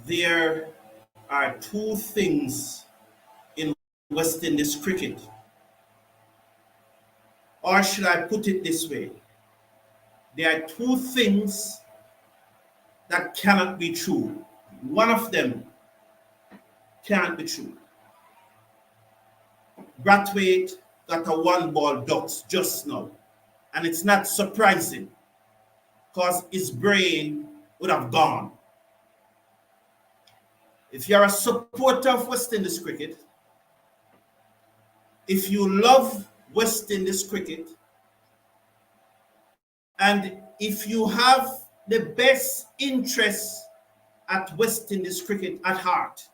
There are two things in West Indies cricket, or should I put it this way? There are two things that cannot be true. One of them can't be true. Braithwaite got a one-ball ducks just now, and it's not surprising because his brain would have gone. If you're a supporter of West Indies cricket, if you love West Indies cricket, and if you have the best interests at West Indies cricket at heart,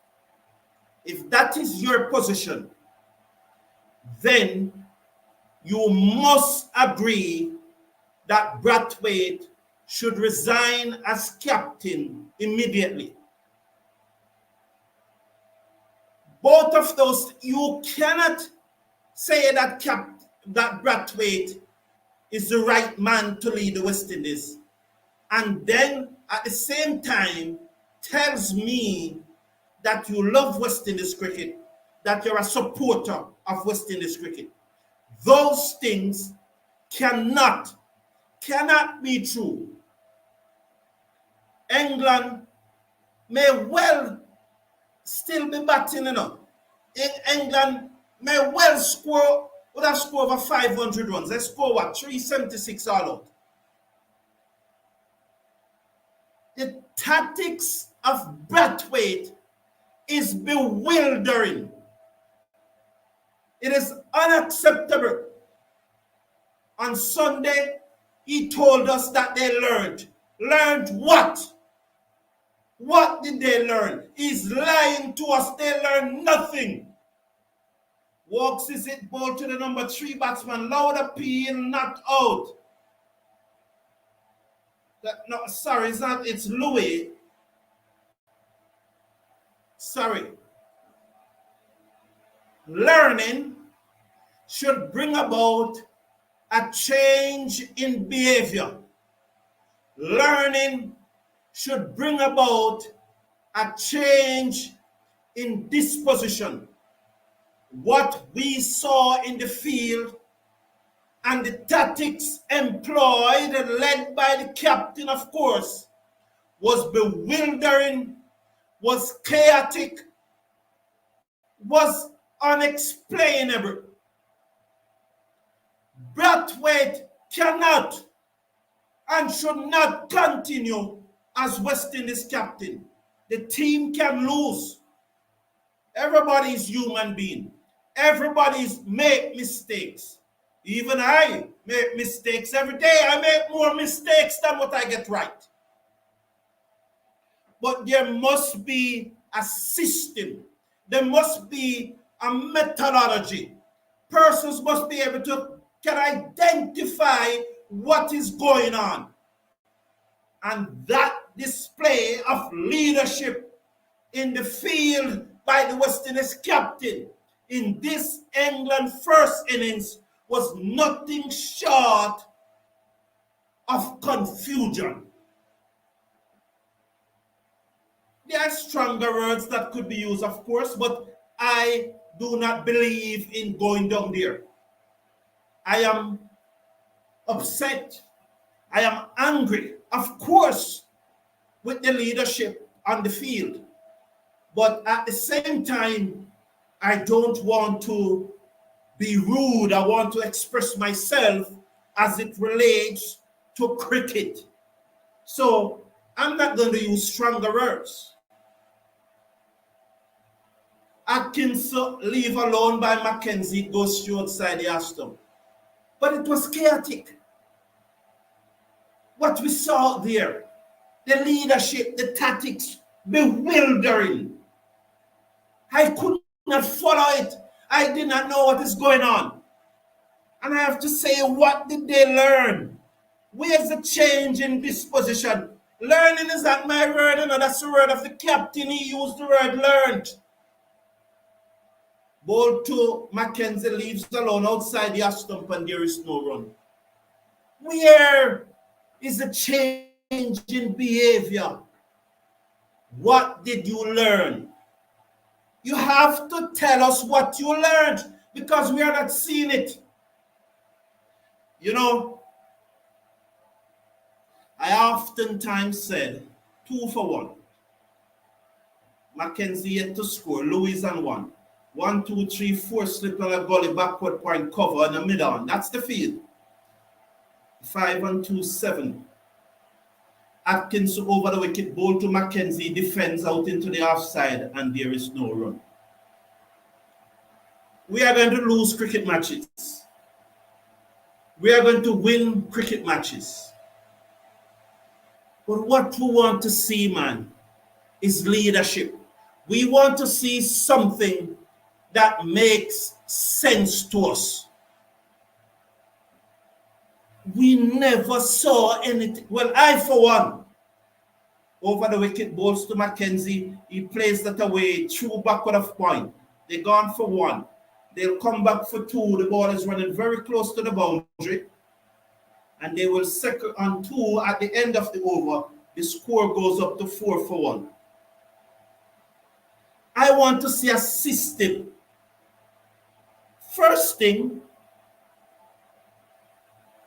if that is your position, then you must agree that Braithwaite should resign as captain immediately. Both of those, you cannot say that Braithwaite is the right man to lead the West Indies, and then at the same time tells me that you love West Indies cricket, that you're a supporter of West Indies cricket. Those things cannot be true. England may well still be batting, England may well would have scored over 500 runs. They score what? 376 all out. The tactics of Braithwaite is bewildering. It is unacceptable. On Sunday, he told us that they learned. Learned what? What did they learn? He's lying to us. They learned nothing. Woakes is it ball to the number 3 batsman. Loud appeal, not out. No, sorry, it's not. It's Louis. Sorry. Learning should bring about a change in behavior. Learning should bring about a change in disposition. What we saw in the field and the tactics employed and led by the captain, of course, was bewildering, was chaotic, was unexplainable. Braithwaite cannot and should not continue as West Indies captain. The team can lose. Everybody is human being. Everybody's make mistakes. Even I make mistakes every day. I make more mistakes than what I get right. But there must be a system. There must be a methodology. Persons must be able to can identify what is going on. And that display of leadership in the field by the West Indies captain in this England first innings was nothing short of confusion. There are stronger words that could be used, of course, but I do not believe in going down there. I am upset. I am angry, of course, with the leadership on the field. But at the same time, I don't want to be rude. I want to express myself as it relates to cricket. So I'm not going to use stronger words. Atkinson leave alone by Mackenzie goes through outside the Aston. But it was chaotic. What we saw there, the leadership, the tactics, bewildering. I could not follow it. I did not know what is going on. And I have to say, what did they learn? Where's the change in disposition? Learning is not my word, that's the word of the captain. He used the word learned. Ball 2, Mackenzie leaves alone outside the stump and there is no run. Where is the change in behavior? What did you learn? You have to tell us what you learned because we are not seeing it. You know, I oftentimes said 2-for-1. Mackenzie yet to score, Louis and 1. 1, 2, 3, 4, slip on a gully, backward point, cover, and a mid on. That's the field. 5 and 2, 7. Atkinson over the wicket, ball to Mackenzie, defends out into the offside, and there is no run. We are going to lose cricket matches. We are going to win cricket matches. But what we want to see, man, is leadership. We want to see something that makes sense to us. We never saw anything. Well, I, for one, over the wicket, balls to Mackenzie. He plays that away, through backward of point. They're gone for 1. They'll come back for 2. The ball is running very close to the boundary. And they will second on 2 at the end of the over. The score goes up to 4-for-1. I want to see a system. First thing,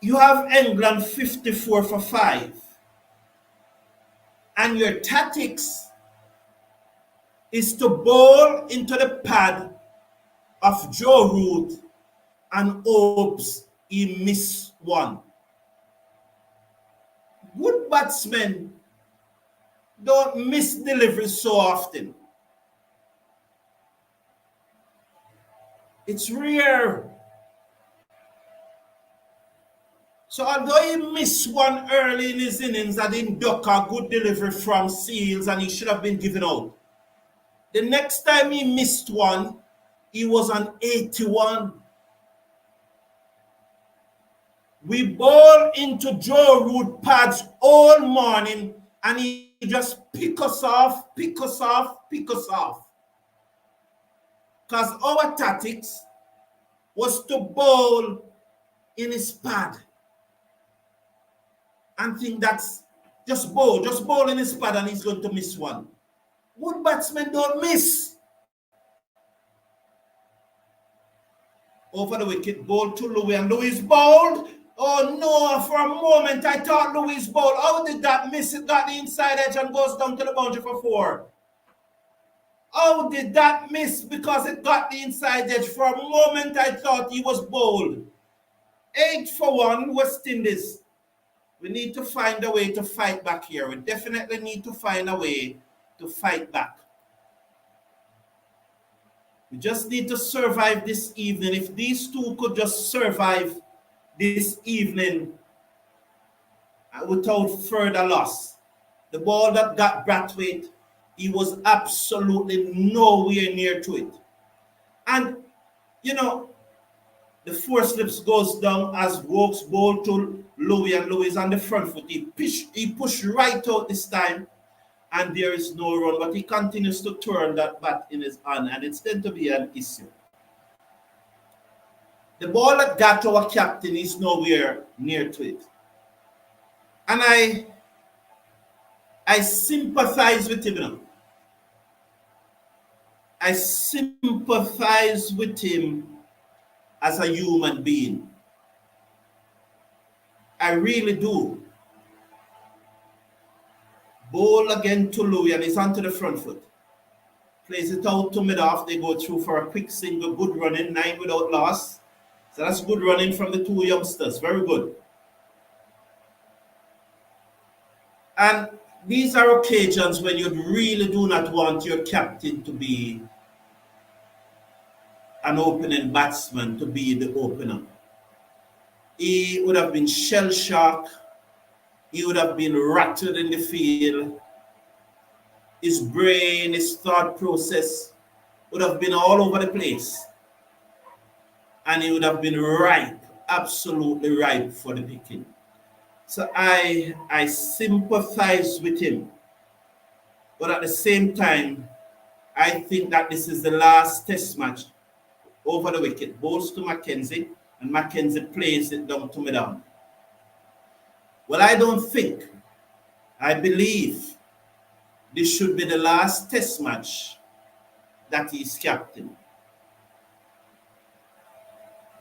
you have England 54-for-5. And your tactics is to bowl into the pad of Joe Root and Woakes. He missed 1. Good batsmen don't miss deliveries so often. It's rare. So although he missed 1 early in his innings, I didn't duck a good delivery from Seals and he should have been given out. The next time he missed 1, he was on 81. We bowl into Joe Root pads all morning and he just pick us off. Because our tactics was to bowl in his pad. And think that's just bowl in his pad and he's going to miss 1. Good batsmen don't miss. Over the wicket, ball to Louis, and Louis bowled. Oh no, for a moment I thought Louis bowled. How did that miss? It got the inside edge and goes down to the boundary for 4. How did that miss? Because it got the inside edge. For a moment I thought he was bowled. 8-for-1, West Indies. We need to find a way to fight back here. We definitely need to find a way to fight back. We just need to survive this evening. If these two could just survive this evening without further loss. The ball that got Braithwaite, he was absolutely nowhere near to it. And, you know, the 4 slips goes down as Woakes ball to Louis, and Louis on the front foot. He pushed right out this time, and there is no run. But he continues to turn that bat in his hand, and it's going to be an issue. The ball that got our captain is nowhere near to it. And I sympathize with him now. I sympathize with him as a human being. I really do. Ball again to Louis, and he's onto the front foot. Plays it out to mid-off. They go through for a quick single. Good running, 9 without loss. So that's good running from the 2 youngsters. Very good. And these are occasions when you really do not want your captain to be an opening batsman, to be the opener. He would have been shell-shocked. He would have been rattled in the field. His brain, his thought process would have been all over the place. And he would have been ripe, absolutely ripe for the picking. So I sympathize with him. But at the same time, I think that this is the last test match. Over the wicket, balls to Mackenzie, and Mackenzie plays it down to mid-on. Well, I don't think, I believe this should be the last test match that he's captain.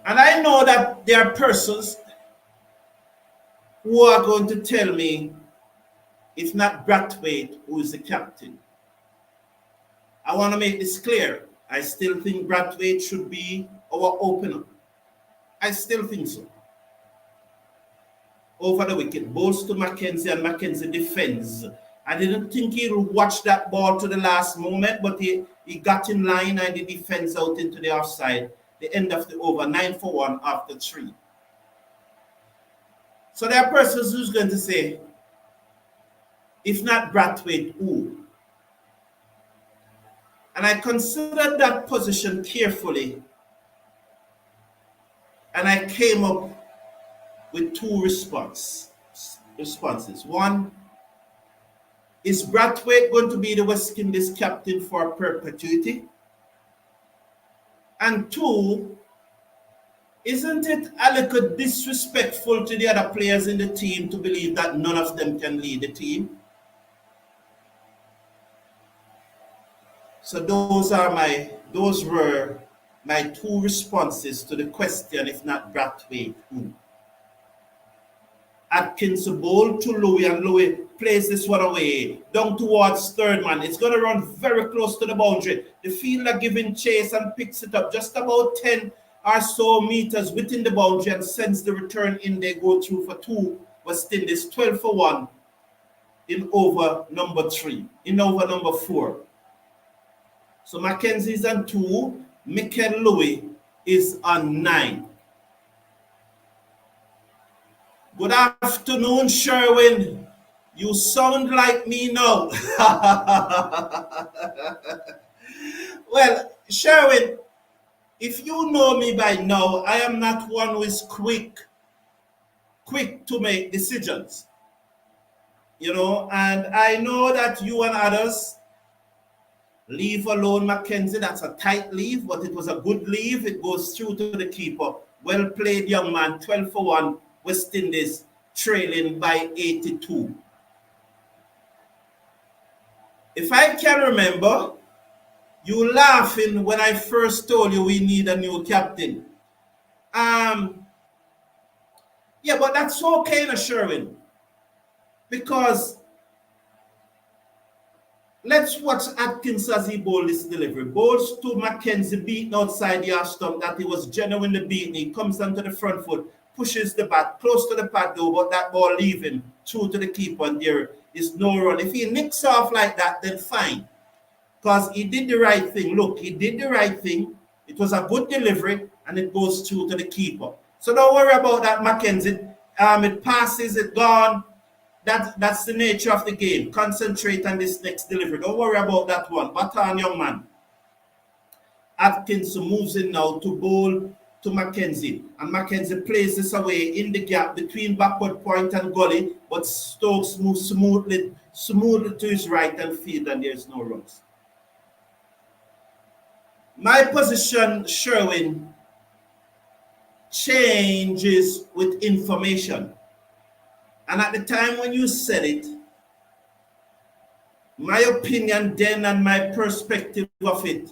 And I know that there are persons who are going to tell me, if not Braithwaite, who is the captain. I want to make this clear. I still think Braithwaite should be our opener. I still think so. Over the wicket, balls to Mackenzie, and Mackenzie defends. I didn't think he'll watch that ball to the last moment, but he got in line and he defends out into the offside. The end of the over, 9 for 1 after 3. So there are persons who's going to say, if not Braithwaite, who? And I considered that position carefully, and I came up with two responses. One, is Braithwaite going to be the West Indies captain for perpetuity? And two, isn't it a little disrespectful to the other players in the team to believe that none of them can lead the team? So those were my two responses to the question, if not Braithwaite, who? Atkinson ball to Louis, and Louis plays this one away down towards third man. It's going to run very close to the boundary. The fielder giving chase and picks it up just about 10 or so meters within the boundary and sends the return in. They go through for 2. West Indies 12 for 1 in over number 3, in over number 4. So Mackenzie's on 2, Mikel Louis is on 9. Good afternoon, Sherwin. You sound like me now. Well, Sherwin, if you know me by now, I am not one who is quick to make decisions. You know, and I know that you and others leave alone Mackenzie. That's a tight leave, but it was a good leave. It goes through to the keeper. Well played, young man. 12 for 1. West Indies trailing by 82. If I can remember, you laughing when I first told you we need a new captain. Yeah, but that's okay, Sherwin. Because let's watch Atkinson as he bowled this delivery. Bowls to Mackenzie, beaten outside the half stump, that he was genuinely beaten. He comes onto the front foot, pushes the bat close to the pad though, but that ball leaving through to the keeper, and there is no run. If he nicks off like that, then fine. Because he did the right thing. Look, he did the right thing. It was a good delivery, and it goes through to the keeper. So don't worry about that, Mackenzie. It passes, it gone. That's the nature of the game. Concentrate on this next delivery. Don't worry about that one. Baton, young man. Atkinson moves in now to bowl to Mackenzie. And Mackenzie plays this away in the gap between backward point and gully. But Stokes moves smoothly to his right and field, and there's no runs. My position, Sherwin, changes with information. And at the time when you said it, my opinion then and my perspective of it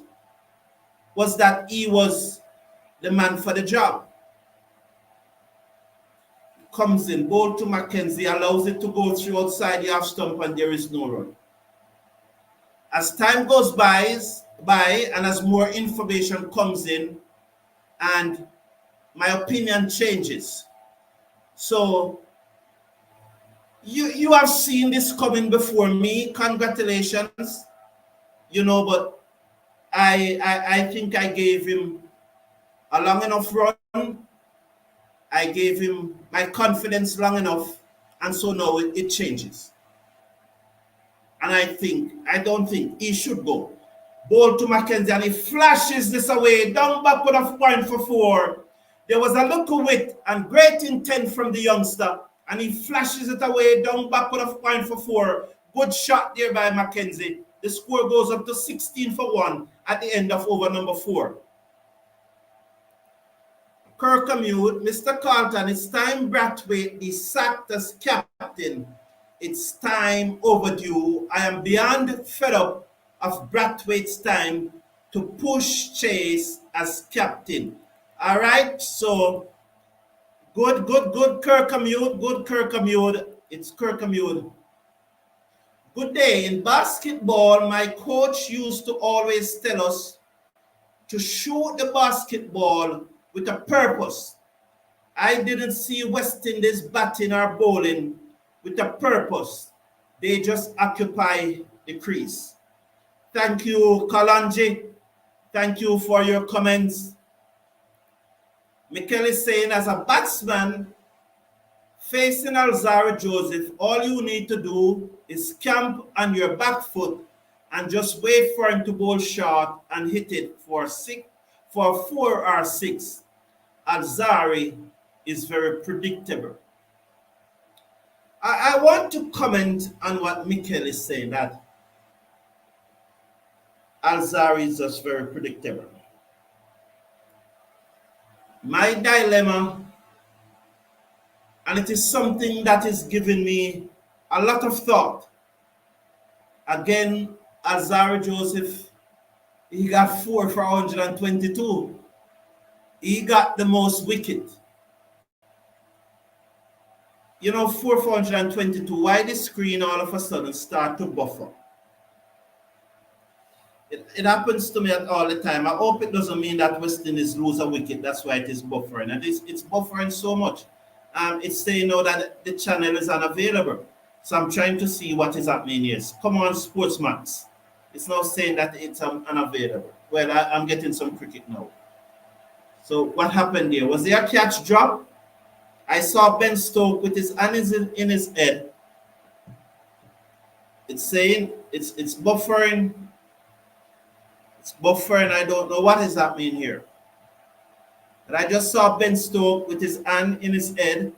was that he was the man for the job. Comes in, ball to Mackenzie, allows it to go through outside the half stump, and there is no run. As time goes by and as more information comes in, and my opinion changes. So you have seen this coming before me. Congratulations. You know, but I think I gave him a long enough run. I gave him my confidence long enough, and so now it changes. And I don't think he should go. Ball to Mackenzie, and he flashes this away, down backward of point for 4. There was a little wit and great intent from the youngster, and he flashes it away, down backward of point for 4. Good shot there by Mackenzie. The score goes up to 16 for 1 at the end of over number 4. Kirkhamute, Mr. Carlton, it's time Braithwaite be sacked as captain it's time overdue. I am beyond fed up of Braithwaite's time to push Chase as captain. All right, so good, Kirkhamute, good Kirkhamute. It's Kirkhamute. Good day. In basketball, my coach used to always tell us to shoot the basketball with a purpose. I didn't see West Indies batting or bowling with a purpose. They just occupy the crease. Thank you, Kalanji. Thank you for your comments. Mikel is saying, as a batsman facing Alzarri Joseph, all you need to do is camp on your back foot and just wait for him to bowl short and hit it for 4 or 6. Alzarri is very predictable. I want to comment on what Mikel is saying, that Alzarri is just very predictable. My dilemma, and it is something that is giving me a lot of thought. Again, Alzarri Joseph, he got 4 for 122. He got the most wicket. 4 for 122. Why the screen all of a sudden start to buffer? It happens to me all the time. I hope it doesn't mean that West Indies lose a wicket. That's why it is buffering. And it's buffering so much. It's saying now that the channel is unavailable. So I'm trying to see what is happening here. Come on, Sportsmax. It's now saying that it's unavailable. Well, I'm getting some cricket now. So what happened there? Was there a catch drop? I saw Ben Stokes with his hands in his head. It's saying it's buffering. It's buffering. I don't know what is happening here. But I just saw Ben Stokes with his hand in his head.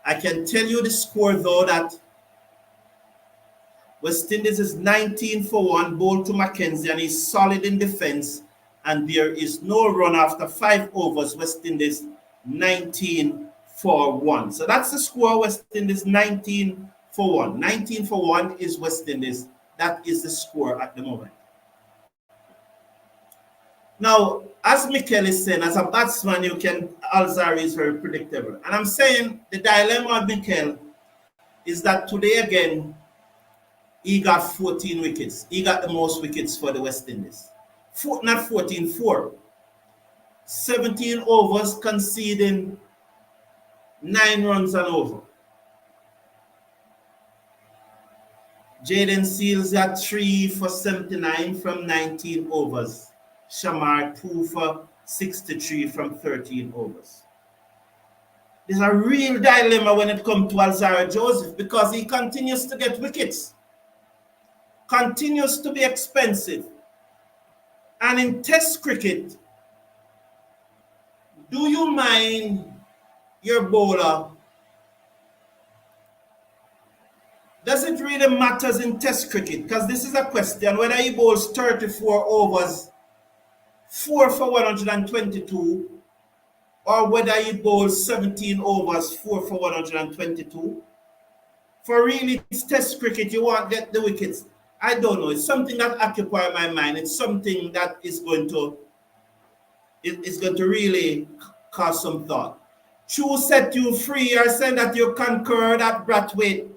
I can tell you the score though, that West Indies is 19 for 1, bowled to Mackenzie, and he's solid in defense. And there is no run after 5 overs. West Indies 19 for 1. So that's the score. West Indies 19 for 1. 19 for 1 is West Indies. That is the score at the moment. Now, as Mikel is saying, as a batsman, Alzarri is very predictable. And I'm saying the dilemma of Mikel is that today again, he got 14 wickets. He got the most wickets for the West Indies. Not 14, 4. 17 overs, conceding 9 runs and over. Jaden Seals got 3 for 79 from 19 overs. Shamar 2 for 63 from 13 overs. There's a real dilemma when it comes to Alzarri Joseph, because he continues to get wickets. Continues to be expensive. And in Test cricket, do you mind your bowler? Does it really matter in Test cricket? Because this is a question whether he bowls 34 overs, 4 for 122, or whether he bowls 17 overs, 4 for 122. For really, it's Test cricket, you want to get the wickets. I don't know. It's something that occupies my mind. It's something that is going to really cause some thought. True set you free. I said that you concur that Braithwaite.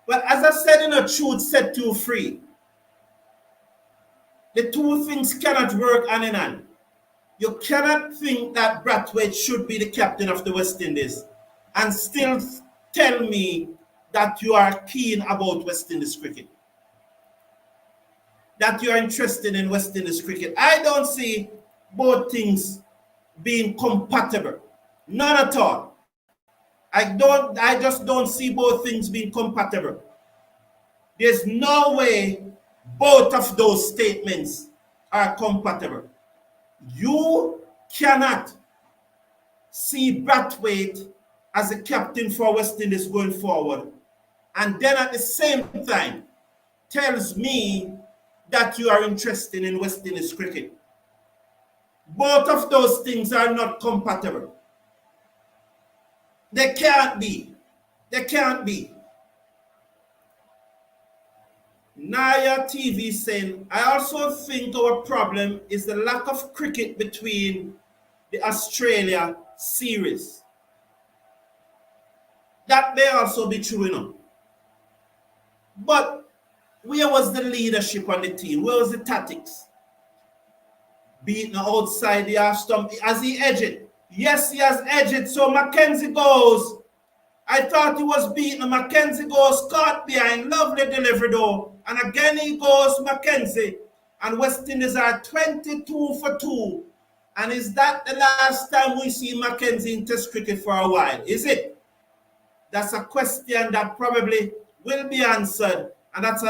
Well, as I said, truth set you free. The two things cannot work hand in hand. You cannot think that Braithwaite should be the captain of the West Indies and still tell me that you are keen about West Indies cricket, that you are interested in West Indies cricket. I don't see both things being compatible. None at all. I just don't see both things being compatible. There's no way both of those statements are compatible. You cannot see Braithwaite as a captain for West Indies going forward, and then at the same time tells me that you are interested in West Indies cricket. Both of those things are not compatible. They can't be. They can't be. Naya TV saying, I also think our problem is the lack of cricket between the Australia series. That may also be true, But where was the leadership on the team? Where was the tactics? Beating outside the half stump. Has he edged it? Yes, he has edged it. So Mackenzie goes. I thought he was beaten. Mackenzie goes caught behind. Lovely delivery though. And again he goes Mackenzie. And West Indies are 22 for 2. And is that the last time we see Mackenzie in Test cricket for a while? Is it? That's a question that probably will be answered. And that's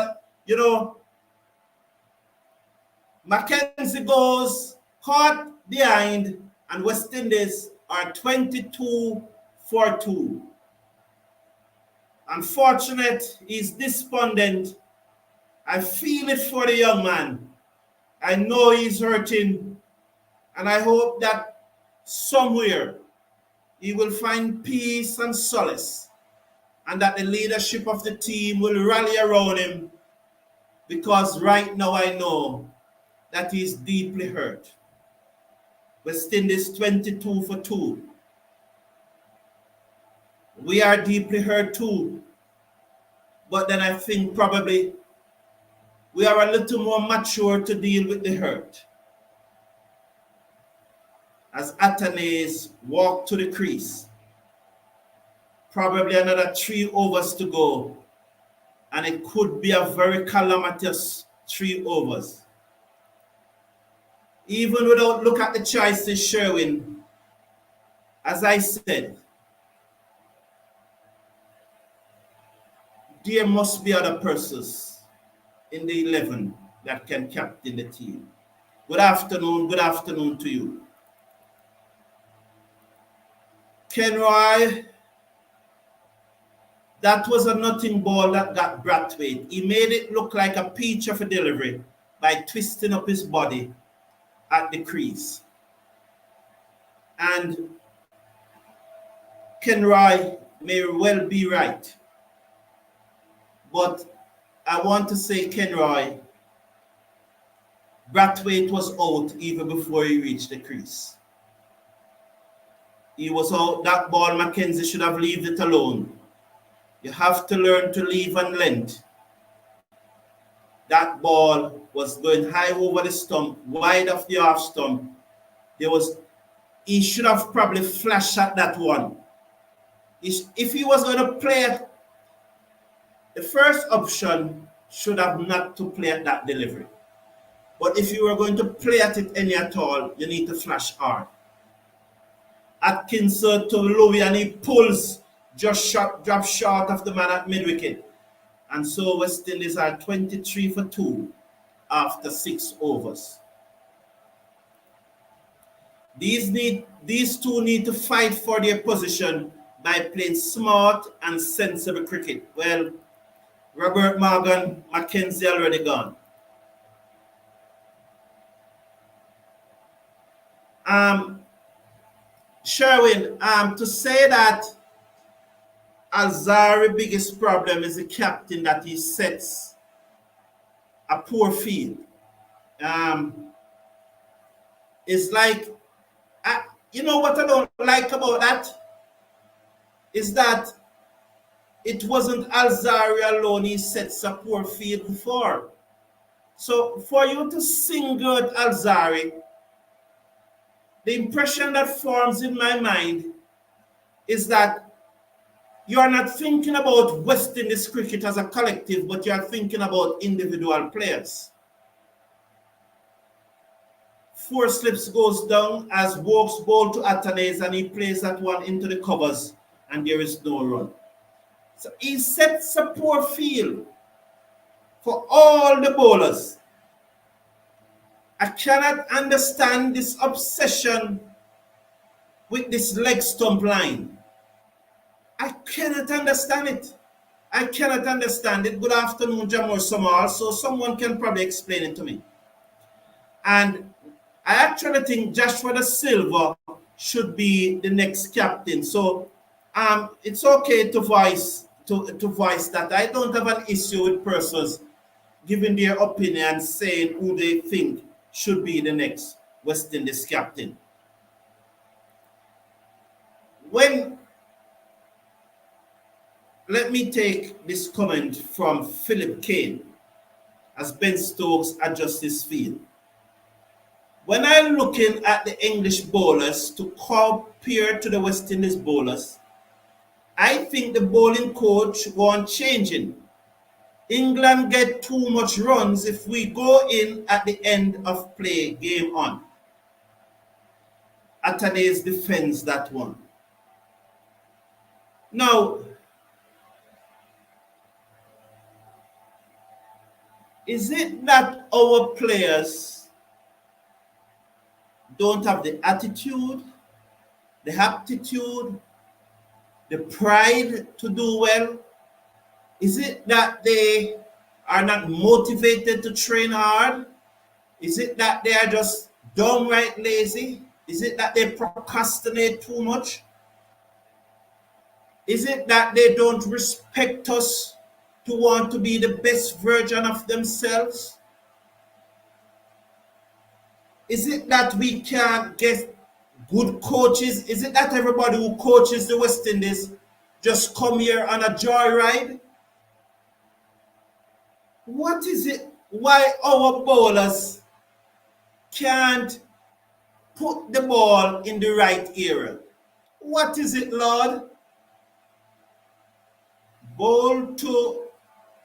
Mackenzie goes caught behind, and West Indies are 22 for 2. Unfortunate, he's despondent. I feel it for the young man. I know he's hurting, and I hope that somewhere he will find peace and solace, and that the leadership of the team will rally around him, because right now I know that he's deeply hurt. West Indies 22 for 2. We are deeply hurt too. But then I think probably we are a little more mature to deal with the hurt. As Athanase walk to the crease. Probably another 3 overs to go. And it could be a very calamitous 3 overs. Even without look at the choices, Sherwin, as I said, there must be other persons in the 11 that can captain the team. Good afternoon to you. Kenroy, that was a nothing ball that got Braithwaite. He made it look like a peach of a delivery by twisting up his body at the crease. And Kenroy may well be right. But I want to say, Kenroy, Braithwaite was out even before he reached the crease. He was out. That ball, Mackenzie should have left it alone. You have to learn to leave and length. That ball was going high over the stump, wide of the half stump. He should have probably flashed at that one. If he was going to play it, the first option should have not to play at that delivery. But if you were going to play at it any at all, you need to flash hard. Atkinson to Louis, and he pulls, just drops short of the man at mid-wicket. And so West Indies are 23 for 2 after 6 overs. These two need to fight for their position by playing smart and sensible cricket. Well, Robert Morgan, Mackenzie already gone. Sherwin, to say that Alzari's biggest problem is the captain, that he sets a poor field. It's like, you know what I don't like about that? Is that it wasn't Alzari alone he sets a poor field before. So for you to single out Alzari, the impression that forms in my mind is that you are not thinking about West Indies cricket as a collective, but you are thinking about individual players. 4 slips goes down as Woakes bowl to Athanase, and he plays that one into the covers, and there is no run. So he sets a poor field for all the bowlers. I cannot understand this obsession with this leg stump line. I cannot understand it. I cannot understand it. Good afternoon, Jamor Samal. So someone can probably explain it to me. And I actually think Joshua Da Silva should be the next captain. So it's okay to voice that. I don't have an issue with persons giving their opinion, saying who they think should be the next West Indies captain. Let me take this comment from Philip Kane as Ben Stokes adjusts his field. When I'm looking at the English bowlers to compare to the West Indies bowlers, I think the bowling coach won't changing. England get too much runs if we go in at the end of play, game on. Athanase defends that one. Now, is it that our players don't have the attitude, the aptitude, the pride to do well? Is it that they are not motivated to train hard? Is it that they are just downright lazy? Is it that they procrastinate too much? Is it that they don't respect us to want to be the best version of themselves? Is it that we can't get good coaches? Is it that everybody who coaches the West Indies just come here on a joyride? What is it? Why our bowlers can't put the ball in the right area? What is it, Lord? Bowl to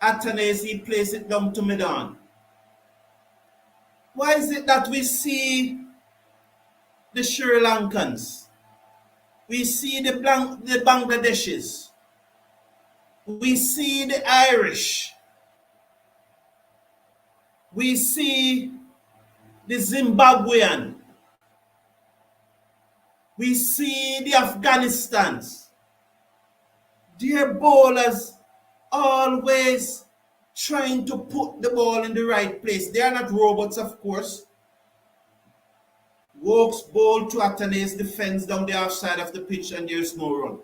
Athanase, place it down to Medan. Why is it that we see the Sri Lankans, we see the Bangladeshis, we see the Irish, we see the Zimbabwean, we see the Afghanistans? Their bowlers always trying to put the ball in the right place. They are not robots, of course. Woakes bowl to Athanase, defends down the outside of the pitch, and there's no run.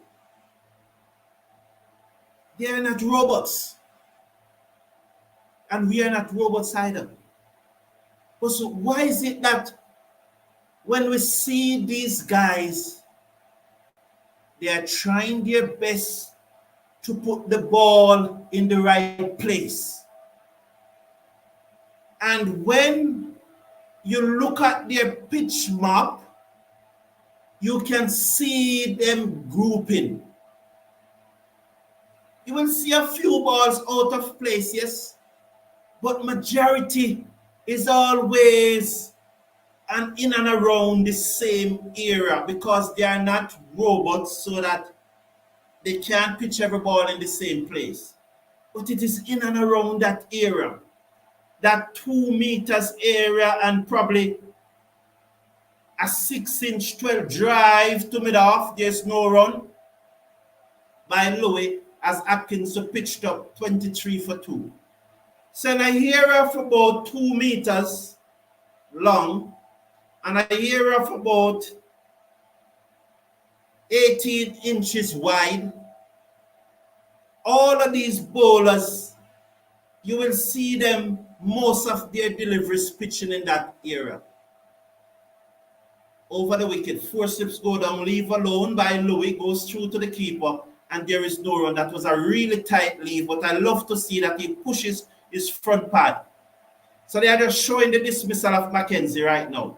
They are not robots. And we are not robots either. But so why is it that when we see these guys, they are trying their best to put the ball in the right place? And when you look at their pitch map, you can see them grouping. You will see a few balls out of place, yes, but majority is always in and around the same area, because they are not robots so that they can't pitch every ball in the same place. But it is in and around that area, that 2 meters area, and probably a 6-inch 12 drive to mid-off. There's no run by Louis as Atkinson pitched up 23 for 2. So an area of about 2 meters long and an area of about 18 inches wide. All of these bowlers, you will see them, most of their deliveries pitching in that area. Over the wicket, 4 slips go down, leave alone by Louis, goes through to the keeper, and there is no run. That was a really tight leave, but I love to see that he pushes his front pad. So they are just showing the dismissal of Mackenzie right now.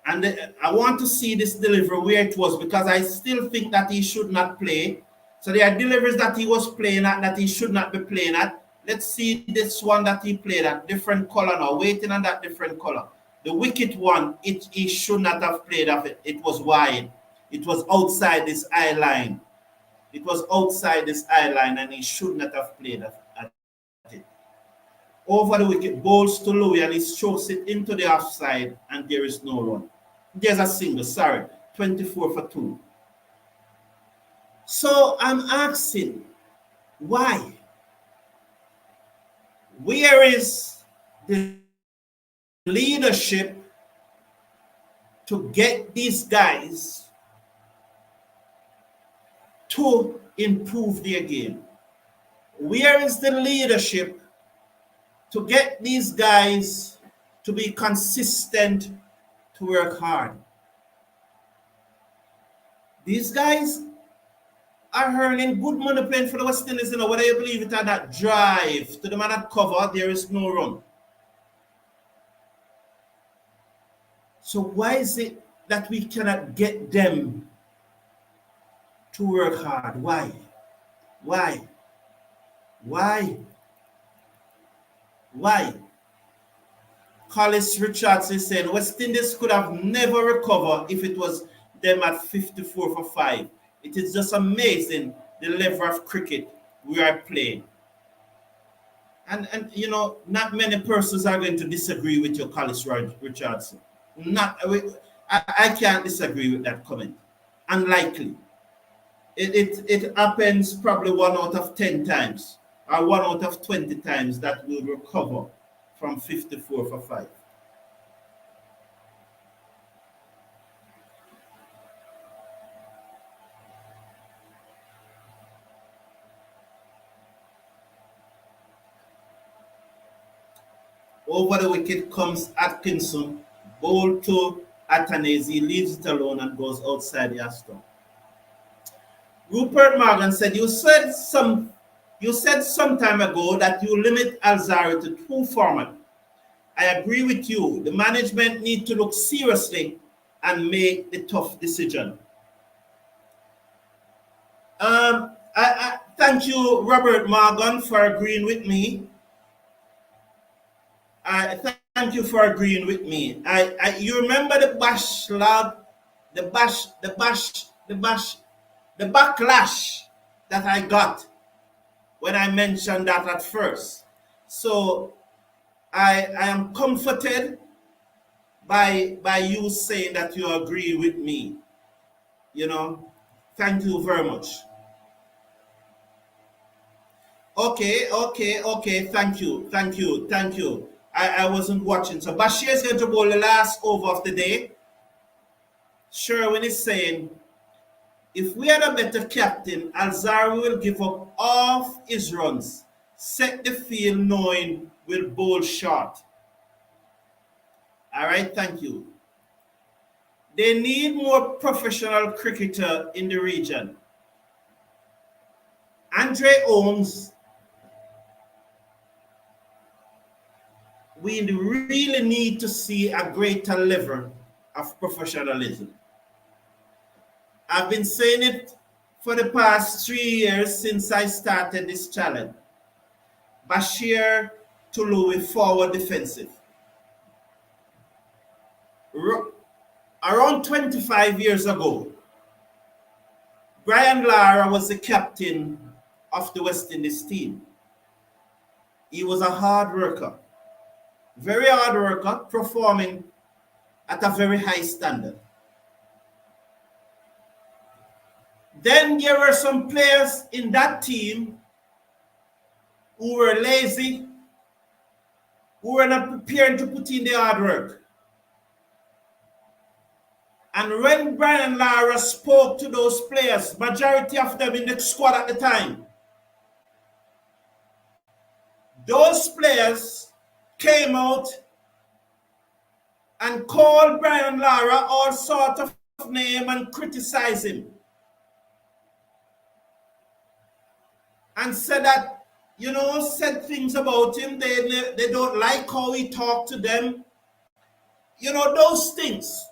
And I want to see this delivery where it was, because I still think that he should not play. So there are deliveries that he was playing at that he should not be playing at. Let's see this one that he played at, different color now, waiting on that different color. The wicket one, he should not have played of it. It was wide. It was outside this eye line. It was outside this eye line, and he should not have played at it. Over the wicket, bowls to Louis, and he strokes it into the offside, and there is no run. There's a single, sorry, 24 for 2. So I'm asking, why? Where is the leadership to get these guys to improve their game? Where is the leadership to get these guys to be consistent, to work hard. These guys are earning good money playing for the West Indies, whether you believe it or not. Drive to the man at cover, there is no run. So why is it that we cannot get them to work hard? Why? Collis Richards is saying West Indies could have never recovered if it was them at 54 for 5. It is just amazing the level of cricket we are playing. And not many persons are going to disagree with your Collis Richardson. I can't disagree with that comment. Unlikely. It happens probably 1 out of 10 times or 1 out of 20 times that we'll recover from 54 for 5. Over the wicket comes Atkinson, ball to Athanasi, leaves it alone and goes outside the Aston. Rupert Morgan said, you said some time ago that you limit Alzari to 2 formats. I agree with you. The management need to look seriously and make the tough decision. I thank you, Robert Morgan, for agreeing with me. Thank you for agreeing with me. You remember the backlash that I got when I mentioned that at first. So I am comforted by you saying that you agree with me. Thank you very much. Okay. Thank you. I wasn't watching. So Bashir is going to bowl the last over of the day. Sherwin is saying, if we had a better captain, Alzari will give up half his runs, set the field knowing we'll bowl short. All right, thank you. They need more professional cricketer in the region. Andre Holmes, we really need to see a greater level of professionalism. I've been saying it for the past 3 years since I started this challenge. Bashir Tulu forward defensive. Around 25 years ago, Brian Lara was the captain of the West Indies team. He was a hard worker, very hard worker, performing at a very high standard. Then there were some players in that team who were lazy, who were not prepared to put in the hard work. And when Brian Lara spoke to those players, majority of them in the squad at the time, those players came out and called Brian Lara all sorts of names and criticized him. And said that, said things about him. They don't like how he talked to them. Those things.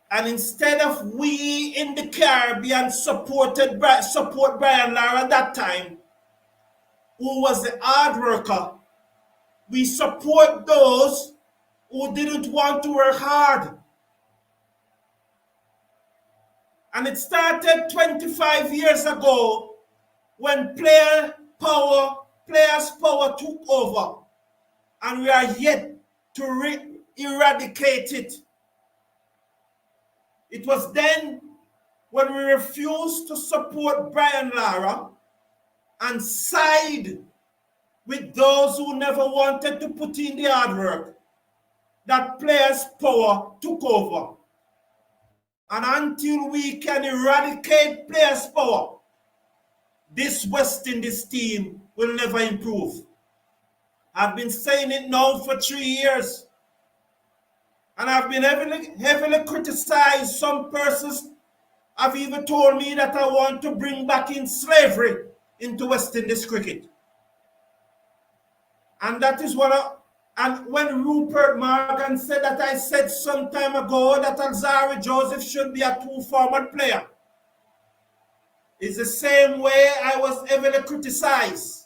And instead of we in the Caribbean support Brian Lara at that time, who was the hard worker, we support those who didn't want to work hard. And it started 25 years ago when players' power took over, and we are yet to eradicate it. It was then when we refused to support Brian Lara and side with those who never wanted to put in the hard work that players' power took over. And until we can eradicate players' power, this West Indies team will never improve. I've been saying it now for 3 years. And I've been heavily criticized. Some persons have even told me that I want to bring back in slavery into West Indies cricket. And that is and when Rupert Morgan said that, I said some time ago that Alzarri Joseph should be a 2-format player. It's the same way I was heavily criticized.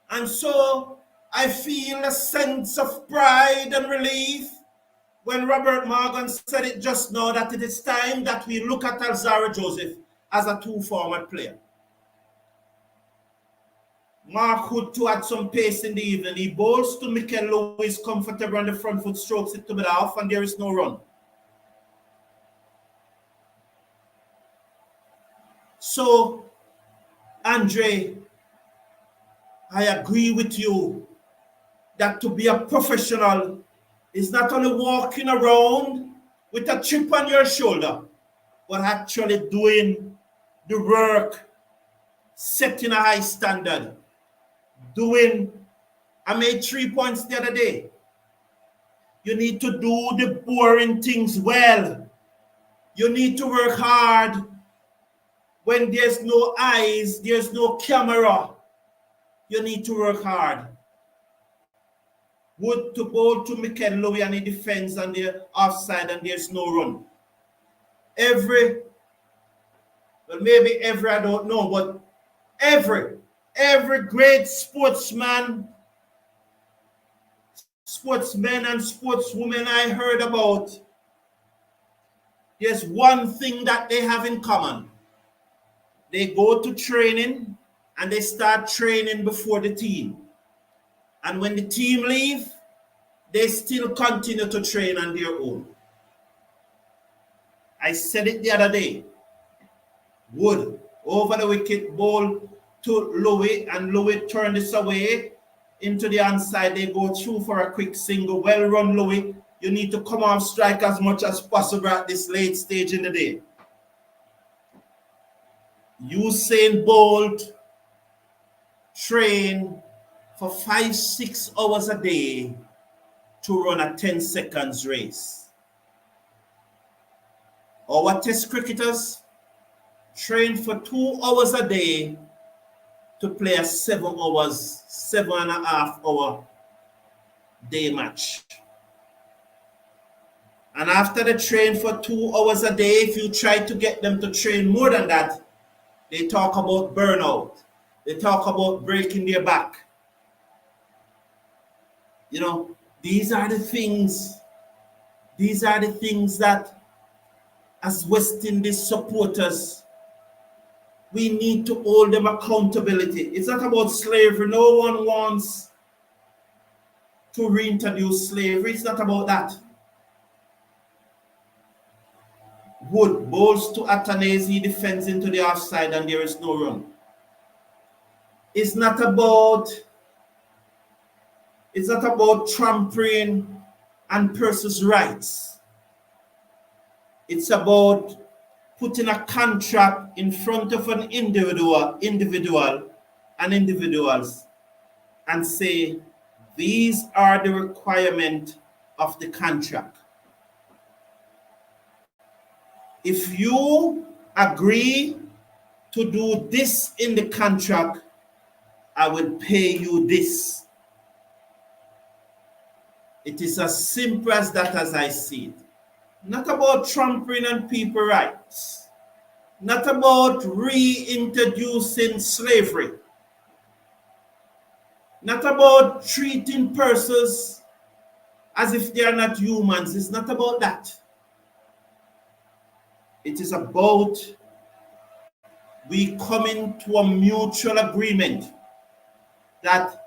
And so I feel a sense of pride and relief when Robert Morgan said it just now, that it is time that we look at Alzarri Joseph as a 2-format player. Mark Hood to add some pace in the evening. He bowls to Mikel Lewis, comfortable on the front foot, strokes it to mid off, and there is no run. So, Andre, I agree with you that to be a professional is not only walking around with a chip on your shoulder, but actually doing the work, setting a high standard, I made 3 points the other day. You need to do the boring things well. You need to work hard when there's no eyes, there's no camera. You need to work hard. Wood to bowl to Mikel Lewis and he defends on the offside and there's no run. Maybe I don't know, but every great sportsmen and sportswomen I heard about, there's one thing that they have in common. They go to training and they start training before the team. And when the team leave, they still continue to train on their own. I said it the other day. Wood over the wicket, ball to Louis, and Louis turned this away into the onside. They go through for a quick single. Well run, Louis. You need to come off strike as much as possible at this late stage in the day. Usain Bolt train for 5-6 hours a day to run a 10 seconds race. Our test cricketers train for 2 hours a day to play a 7.5 hour day match. And after they train for 2 hours a day, if you try to get them to train more than that, they talk about burnout. They talk about breaking their back. You know, these are the things that as West Indies supporters, we need to hold them accountability. It's not about slavery. No one wants to reintroduce slavery. It's not about that. Wood bowls to Athanasi, defends into the offside, and there is no run. It's not about trampling and persons' rights. It's about putting a contract in front of an individuals, and say, these are the requirements of the contract. If you agree to do this in the contract, I will pay you this. It is as simple as that, as I see it. Not about trampling on people's rights. Not about reintroducing slavery. Not about treating persons as if they are not humans. It's not about that. It is about we coming to a mutual agreement that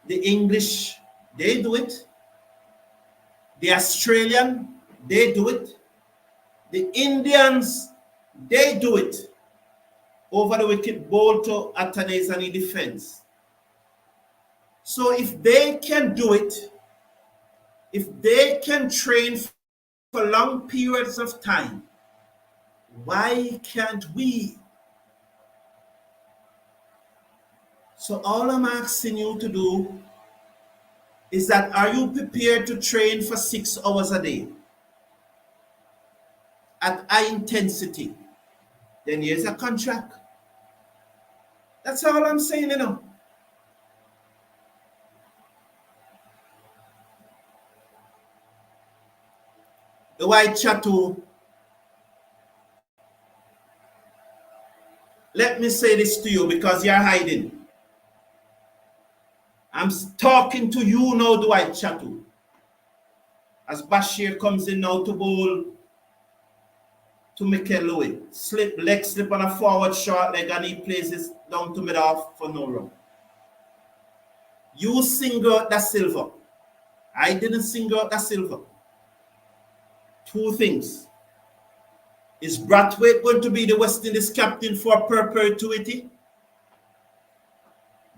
the English, they do it. The Australian, they do it. The Indians, they do it. Over the wicket, ball to Athanasi and he defends. So if they can do it, if they can train for long periods of time, why can't we? So all I'm asking you to do is that, are you prepared to train for 6 hours a day at high intensity? Then here's a contract. That's all I'm saying, you know. The white chattu, let me say this to you because you're hiding. I'm talking to you now, the white chattu. As Bashir comes in now to bowl to Mikel Louis. Leg slip on a forward short leg and he plays this down to mid off for no run. You single out Da Silva. I didn't single out Da Silva. Two things. Is Braithwaite going to be the West Indies captain for perpetuity?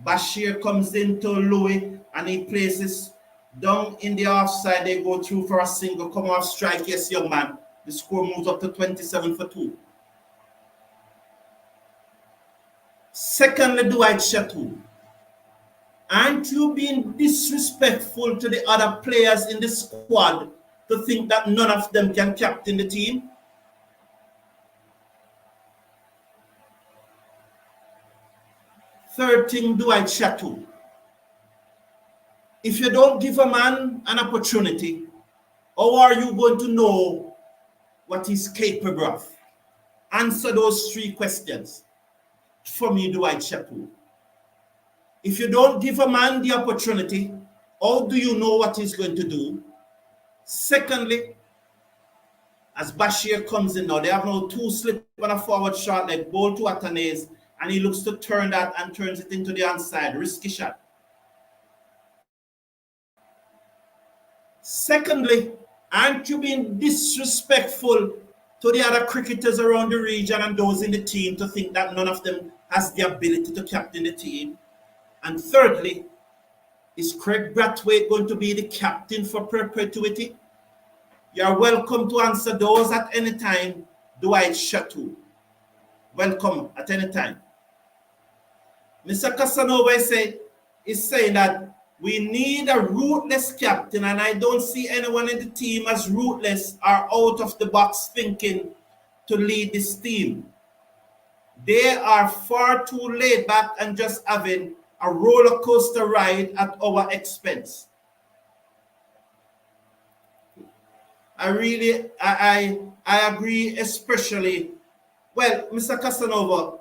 Bashir comes into Louis and he places down in the offside. They go through for a single, come off strike. Yes, young man. The score moves up to 27 for 2. Secondly, Dwight Chattu. Aren't you being disrespectful to the other players in the squad to think that none of them can captain the team? Third thing, Dwight Chattu. If you don't give a man an opportunity, how are you going to know what he's capable of? Answer those 3 questions for me, Dwight Chattu. If you don't give a man the opportunity, how do you know what he's going to do? Secondly, as Bashir comes in now, they have now 2 slip on a forward shot leg, ball to Atanese, and he looks to turn that and turns it into the onside. Risky shot. Secondly, aren't you being disrespectful to the other cricketers around the region and those in the team to think that none of them has the ability to captain the team? And thirdly, is Craig Braithwaite going to be the captain for perpetuity? You're welcome to answer those at any time, Dwight Chattu. Welcome at any time. Mr. Casanova is saying that we need a ruthless captain, and I don't see anyone in the team as ruthless or out of the box thinking to lead this team. They are far too laid back and just having a roller coaster ride at our expense. I agree, especially, well, Mr. Casanova,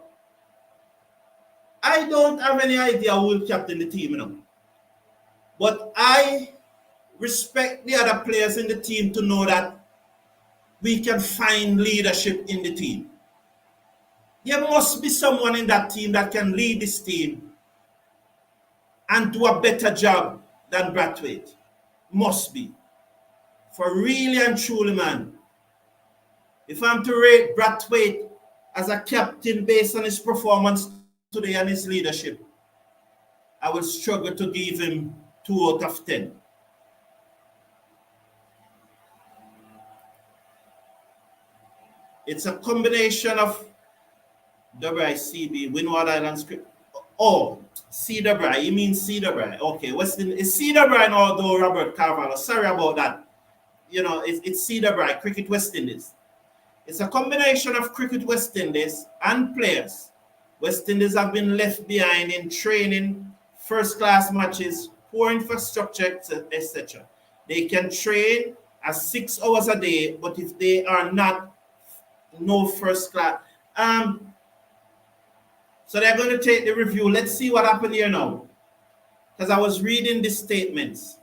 I don't have any idea who will captain the team, you know. But I respect the other players in the team to know that we can find leadership in the team. There must be someone in that team that can lead this team and do a better job than Braithwaite. Must be. For really and truly, man. If I'm to rate Braithwaite as a captain based on his performance today and his leadership, I will struggle to give him 2 out of 10. It's a combination of Dubrai, CB, Windward Island script. Oh, C. Dubrai. You mean C. Dubrai. Okay, Weston is C. Dubrai, although Robert Carvalho. Sorry about that. You know, it's C. Dubrai, Cricket West Indies. It's a combination of Cricket West Indies and players. West Indies have been left behind in training, first-class matches, poor infrastructure, etc. They can train as 6 hours a day, but if they are not, no first class. So they're going to take the review. Let's see what happened here now. Because I was reading the statements.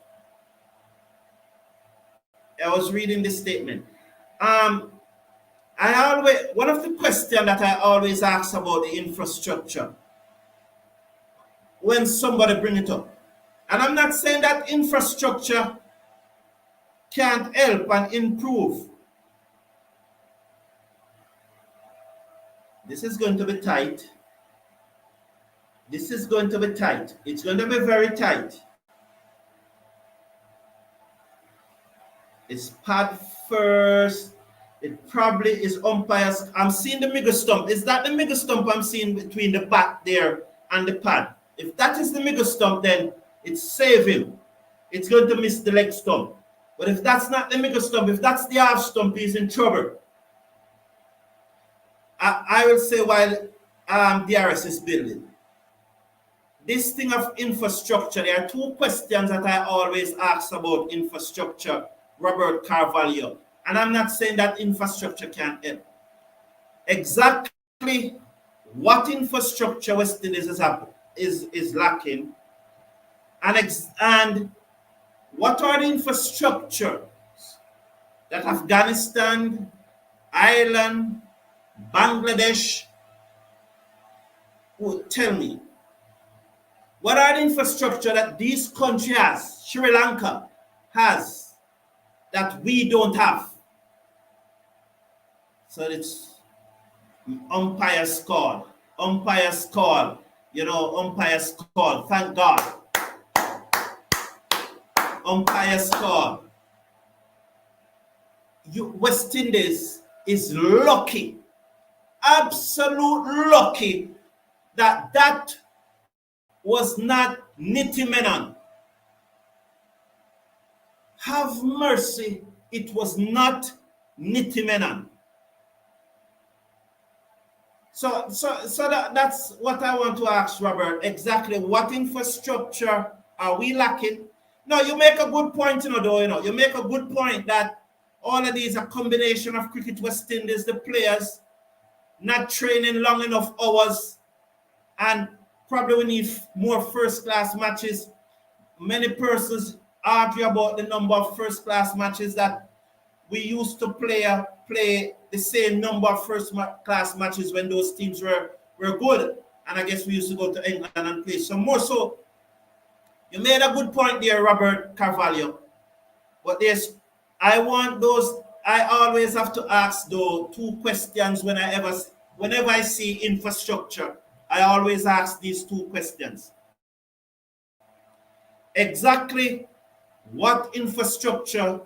One of the questions that I always ask about the infrastructure when somebody bring it up. And I'm not saying that infrastructure can't help and improve. This is going to be tight. This is going to be tight. It's going to be very tight. It's pad first. It probably is umpires. I'm seeing the middle stump. Is that the middle stump I'm seeing between the bat there and the pad? If that is the middle stump, then it's save him. It's going to miss the leg stump. But if that's not the middle stump, if that's the half stump, he's in trouble. I will say while DRS is building. This thing of infrastructure, there are two questions that I always ask about infrastructure, Robert Carvalho. And I'm not saying that infrastructure can't help. Exactly what infrastructure West Indies is lacking, and what are the infrastructure that Afghanistan, Ireland, Bangladesh would tell me? What are the infrastructure that this country has, Sri Lanka has, that we don't have? So it's umpires call, umpires call, thank God. Umpires call. West Indies is lucky, absolute lucky, that was not Niti Menon. Have mercy, it was not Niti Menon. So that's what I want to ask Robert. Exactly what infrastructure are we lacking? No, you make a good point, you make a good point that all of these are a combination of Cricket West Indies, the players not training long enough hours, and probably we need more first-class matches. Many persons argue about the number of first-class matches that we used to play the same number of first-class matches when those teams were good. And I guess we used to go to England and play some more. So you made a good point there, Robert Carvalho. But I always have to ask those two questions whenever I see infrastructure. I always ask these two questions. Exactly what infrastructure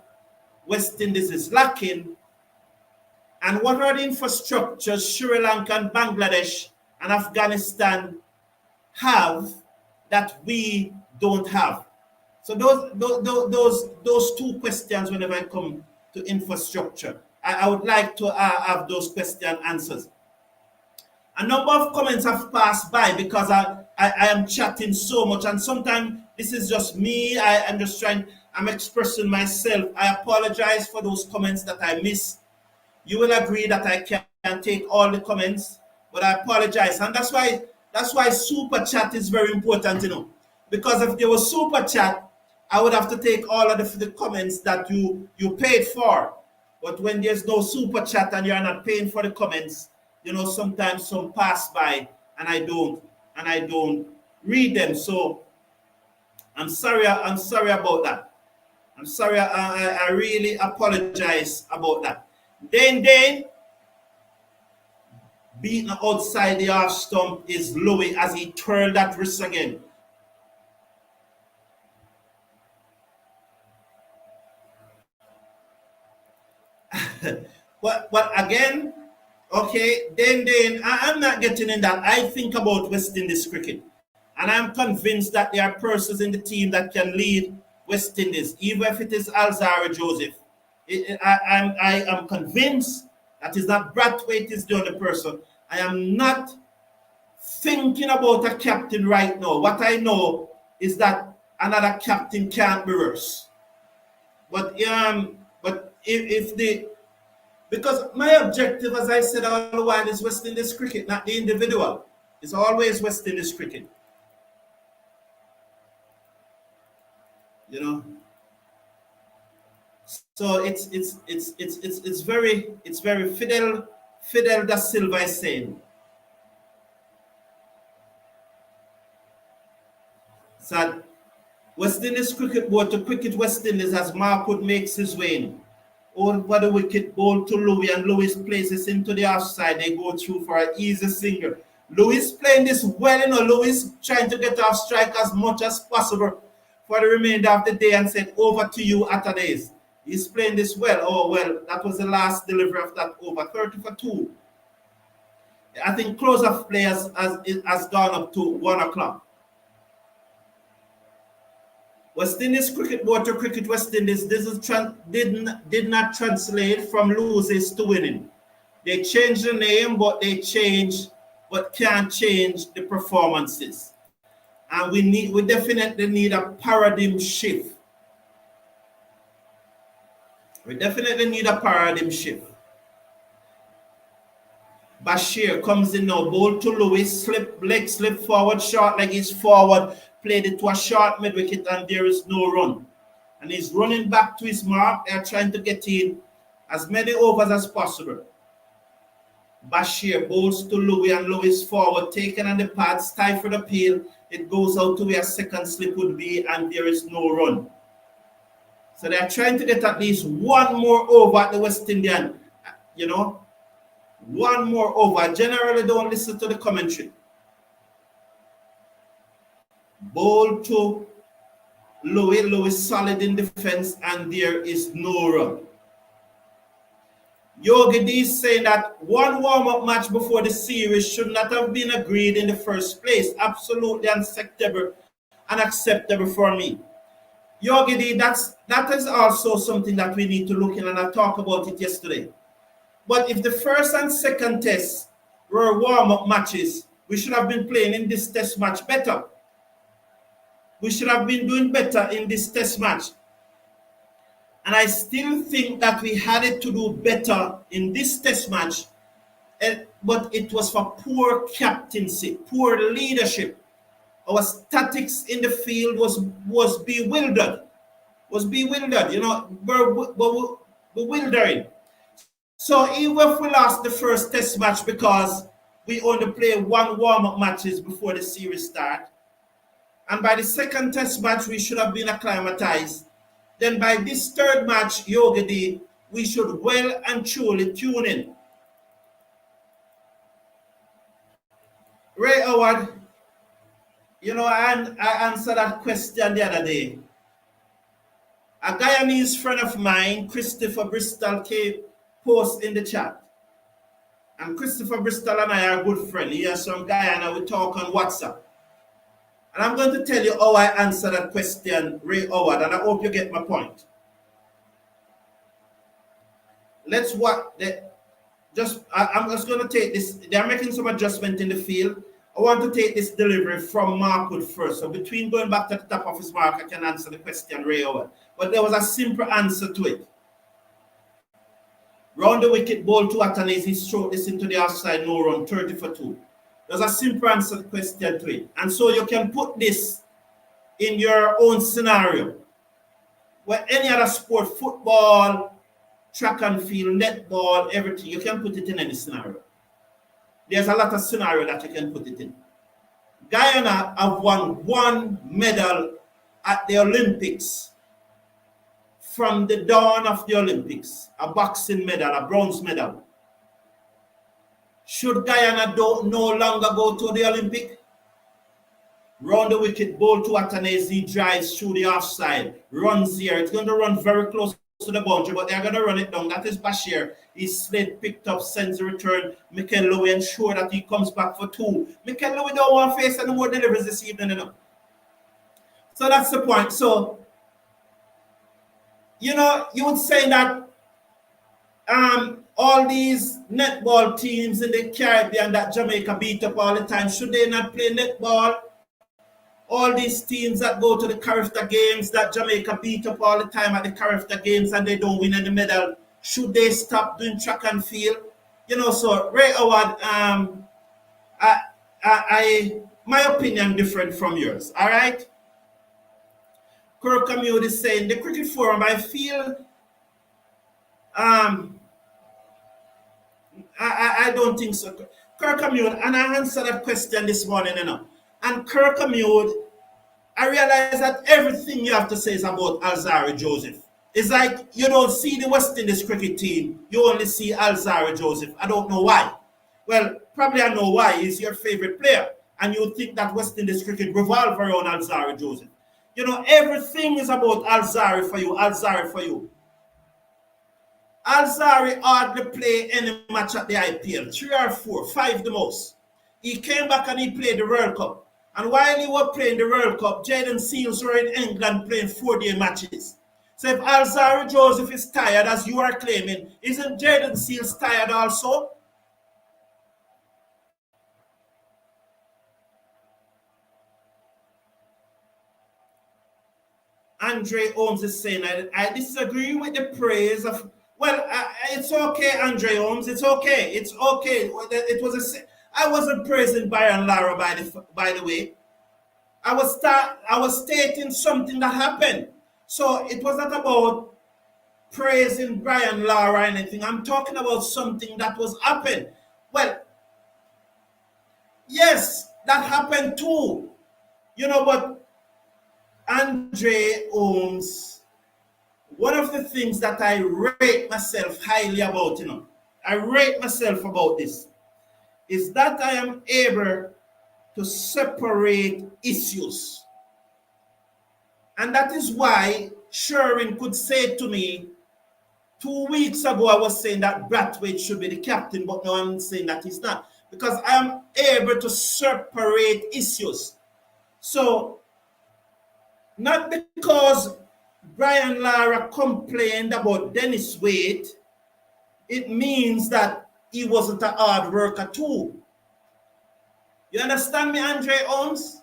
West Indies is lacking, and what are the infrastructures Sri Lanka and Bangladesh and Afghanistan have that we don't have? So those two questions, whenever I come to infrastructure, I would like to have those question answers. A number of comments have passed by because I am chatting so much, and sometimes this is just me. I'm expressing myself. I apologize for those comments that I miss. You will agree that I can't take all the comments, but I apologize. And that's why super chat is very important, because if there was super chat, I would have to take all of the comments that you paid for. But when there's no super chat and you're not paying for the comments, sometimes some pass by and I don't read them. So I'm sorry about that. I'm sorry, I really apologize about that. Then beating outside the half stump is Louis as he twirled that wrist again. But again, okay, then I'm not getting in that. I think about West Indies cricket, and I'm convinced that there are persons in the team that can lead West Indies, even if it is Alzara Joseph. I am convinced that is not Braithwaite is the only person. I am not thinking about a captain right now. What I know is that another captain can't be worse. But because my objective, as I said all the while, is West Indies cricket, not the individual. It's always West Indies cricket. So it's very Fidel da Silva is saying. So West Indies Cricket Board to cricket West Indies as Markwood makes his way in. Over the wicket, ball to Louis, and Louis places into the offside. They go through for an easy single. Louis playing this well, Louis trying to get off strike as much as possible for the remainder of the day, and said, over to you, Atadays. He's playing this well. Oh, well, that was the last delivery of that over. 30 for 2. I think close-up players has gone up to 1 o'clock. West Indies Cricket Board to Cricket West Indies, this is did not translate from loses to winning. They changed the name, but can't change the performances. And we definitely need a paradigm shift. We definitely need a paradigm shift. Bashir comes in now, ball to Lewis, leg slip forward, short leg is forward, played it to a short mid wicket, and there is no run. And he's running back to his mark. They're trying to get in as many overs as possible. Bashir bowls to Louis, and Lewis forward, taken on the pads, time for the peel. It goes out to where a second slip would be, and there is no run. So they're trying to get at least one more over at the West Indian, one more over. Generally, don't listen to the commentary. Bowl to Louis solid in defense, and there is no run. Yogi D is saying that one warm-up match before the series should not have been agreed in the first place. Absolutely unacceptable for me. Yogi D, that is also something that we need to look in, and I talked about it yesterday. But if the first and second tests were warm-up matches, we should have been playing in this test match better. We should have been doing better in this test match. And I still think that we had it to do better in this test match, but it was for poor captaincy, poor leadership. Our statics in the field was bewildered, bewildering. So even if we lost the first test match because we only play one warm-up matches before the series start, and by the second test match we should have been acclimatized, then by this third match, Yogi D, we should well and truly tune in. Ray Howard, I answered that question the other day. A Guyanese friend of mine, Christopher Bristol, came post in the chat. And Christopher Bristol and I are good friends. He is from Guyana. We talk on WhatsApp. And I'm going to tell you how I answered that question, Ray Howard, and I hope you get my point. I'm just going to take this. They're making some adjustment in the field. I want to take this delivery from Markwood first. So between going back to the top of his mark, I can answer the question, Ray Howard. But there was a simple answer to it. Round the wicket, ball to Atkinson, he stroked this into the offside, no run, 30 for 2. There's a simple answer question to it. And so you can put this in your own scenario. Where any other sport, football, track and field, netball, everything, you can put it in any scenario. There's a lot of scenario that you can put it in. Guyana have won one medal at the Olympics from the dawn of the Olympics, a boxing medal, a bronze medal. Should Guyana no longer go to the Olympic? Round the wicket, ball to Atkinson, drives through the offside, runs here. It's going to run very close to the boundary, but they're going to run it down. That is Bashir. He's slid, picked up, sends a return. Mikel Louis ensure that he comes back for 2. Mikel Louis don't want to face any more deliveries this evening. So that's the point. So, you would say that all these netball teams in the Caribbean that Jamaica beat up all the time, should they not play netball? All these teams that go to the Carifta Games that Jamaica beat up all the time at the Carifta Games and they don't win any medal, should they stop doing track and field? So Ray Howard, my opinion different from yours, all right? Kirk Amute is saying, the cricket forum, I feel, I don't think so. Kirk Amute, and I answered that question this morning, And Kirk Amute, I realize that everything you have to say is about Alzarri Joseph. It's like you don't see the West Indies cricket team, you only see Alzarri Joseph. I don't know why. Well, probably I know why. He's your favorite player. And you think that West Indies cricket revolves around Alzarri Joseph. Everything is about Alzarri for you, Alzarri for you. Alzarri hardly play any match at the IPL, 3 or 4, 5 the most. He came back and he played the World Cup. And while he was playing the World Cup, Jaden Seals were in England playing 4-day matches. So if Alzari Joseph is tired, as you are claiming, isn't Jaden Seals tired also? Andre Holmes is saying, I disagree with the praise of. Well, it's okay, Andre Holmes. It's okay. It's okay. It was I wasn't praising Brian Lara by the way. I was stating something that happened. So it was not about praising Brian Lara or anything. I'm talking about something that was happened. Well, yes, that happened too. But Andre Holmes, one of the things that I rate myself highly about, I rate myself about this, is that I am able to separate issues. And that is why Sherwin could say to me, 2 weeks ago, I was saying that Braithwaite should be the captain, but now I'm saying that he's not. Because I am able to separate issues. So, not because Brian Lara complained about Dennis Wade, it means that he wasn't a hard worker too. You understand me, Andre Holmes?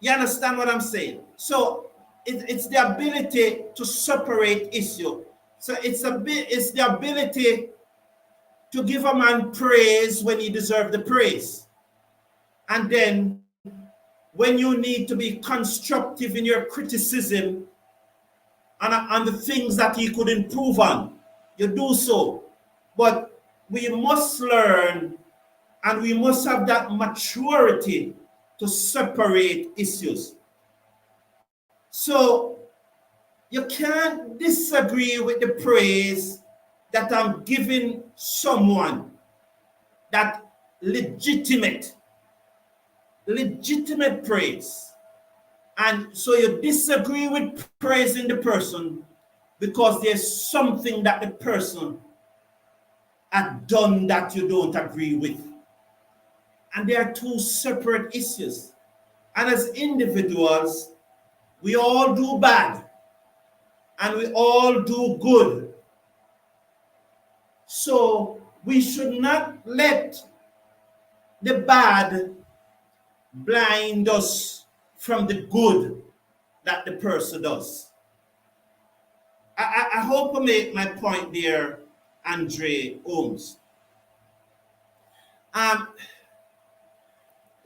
You understand what I'm saying? So it's the ability to separate issue. So it's the ability to give a man praise when he deserves the praise. And then when you need to be constructive in your criticism on the things that he could improve on, you do so. But we must learn and we must have that maturity to separate issues. So you can't disagree with the praise that I'm giving someone, that legitimate praise. And so you disagree with praising the person because there's something that the person had done that you don't agree with. And they are two separate issues. And as individuals, we all do bad and we all do good. So we should not let the bad blind us from the good that the person does. I hope I make my point there, Andre Holmes.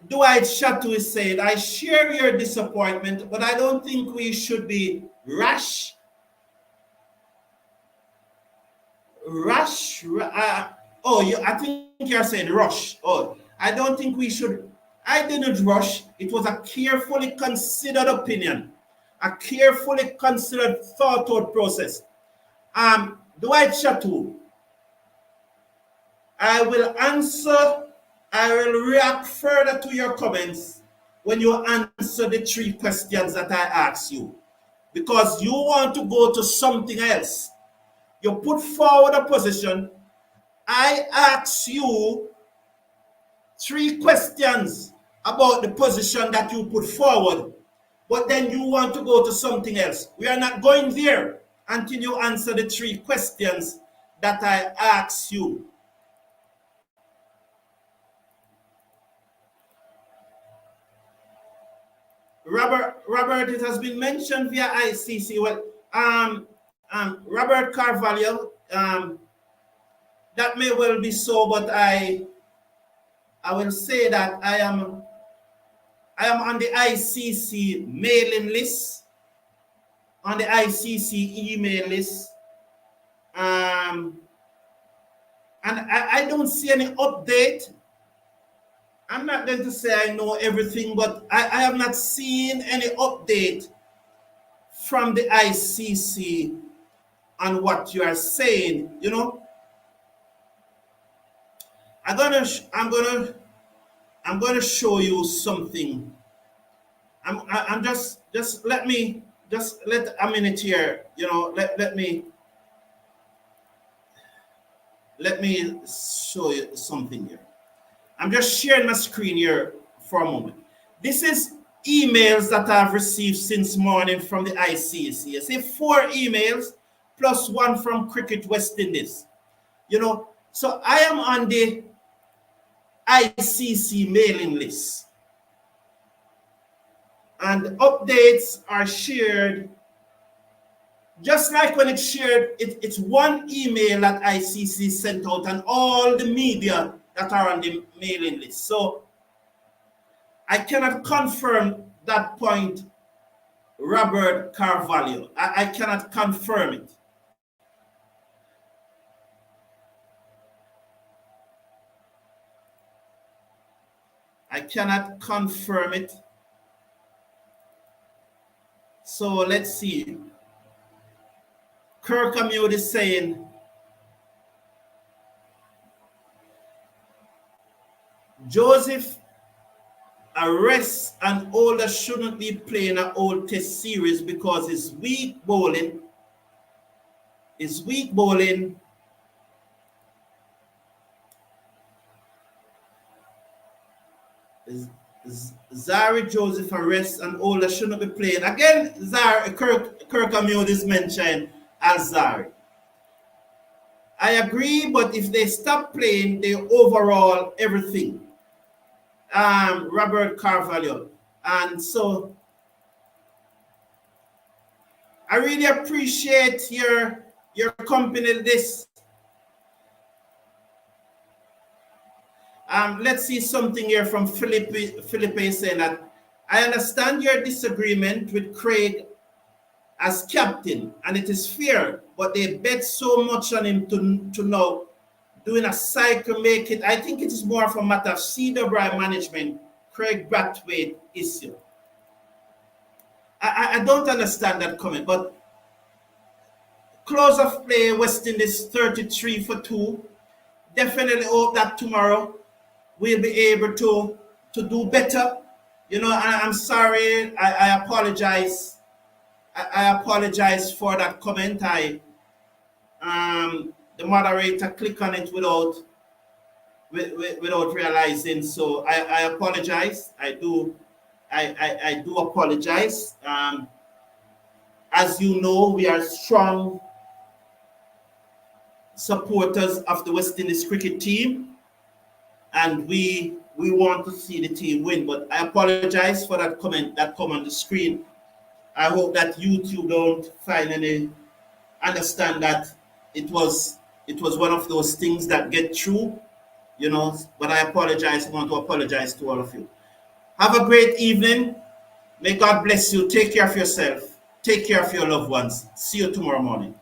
Dwight Chattu is saying, I share your disappointment, but I don't think we should be rash. I think you're saying rush. Oh, I don't think we should. I didn't rush. It was a carefully considered opinion, a carefully considered, thought out process. Dwight Chattu, I will react further to your comments when you answer the 3 questions that I asked you. Because you want to go to something else. You put forward a position. I ask you 3 questions about the position that you put forward. But then you want to go to something else. We are not going there until you answer the 3 questions that I asked you. Robert, it has been mentioned via ICC. Well, Robert Carvalho, that may well be so, but I will say that I am on the ICC mailing list, on the ICC email list, and I don't see any update. I'm not going to say I know everything, but I have not seen any update from the ICC on what you are saying. I'm gonna show you something. I'm just let a minute here. Let me show you something here. I'm just sharing my screen here for a moment. This is emails that I've received since morning from the ICC. You see, 4 emails plus 1 from Cricket West Indies. You know, so I am on the ICC mailing list. And updates are shared, just like when it's shared, it's one email that ICC sent out and all the media that are on the mailing list. So I cannot confirm that point, Robert Carvalho. I cannot confirm it. I cannot confirm it. So let's see. Kirkamute is saying, Joseph arrests and Older shouldn't be playing an old test series because his weak bowling Zari Joseph arrests and Older shouldn't be playing. Again, Kirkamute is mentioned as Zari. I agree, but if they stop playing, they overall everything. Robert Carvalho. And so I really appreciate your company this. Let's see something here from Philippe saying that I understand your disagreement with Craig as captain, and it is fair, but they bet so much on him to now doing a cycle make it. I think it is more of a matter of CWI management, Craig Braithwaite issue. I don't understand that comment, but close of play, West Indies 33 for 2. Definitely hope that tomorrow we'll be able to do better. You know, I'm sorry, I apologize. I apologize for that comment. The moderator clicked on it without realizing. So I apologize. I do apologize. As you know, we are strong supporters of the West Indies cricket team, and we want to see the team win. But I apologize for that comment that come on the screen. I hope that YouTube don't find any, understand that it was one of those things that get through, you know. But I apologize. I want to apologize to all of you. Have a great evening. May God bless you. Take care of yourself. Take care of your loved ones. See you tomorrow morning.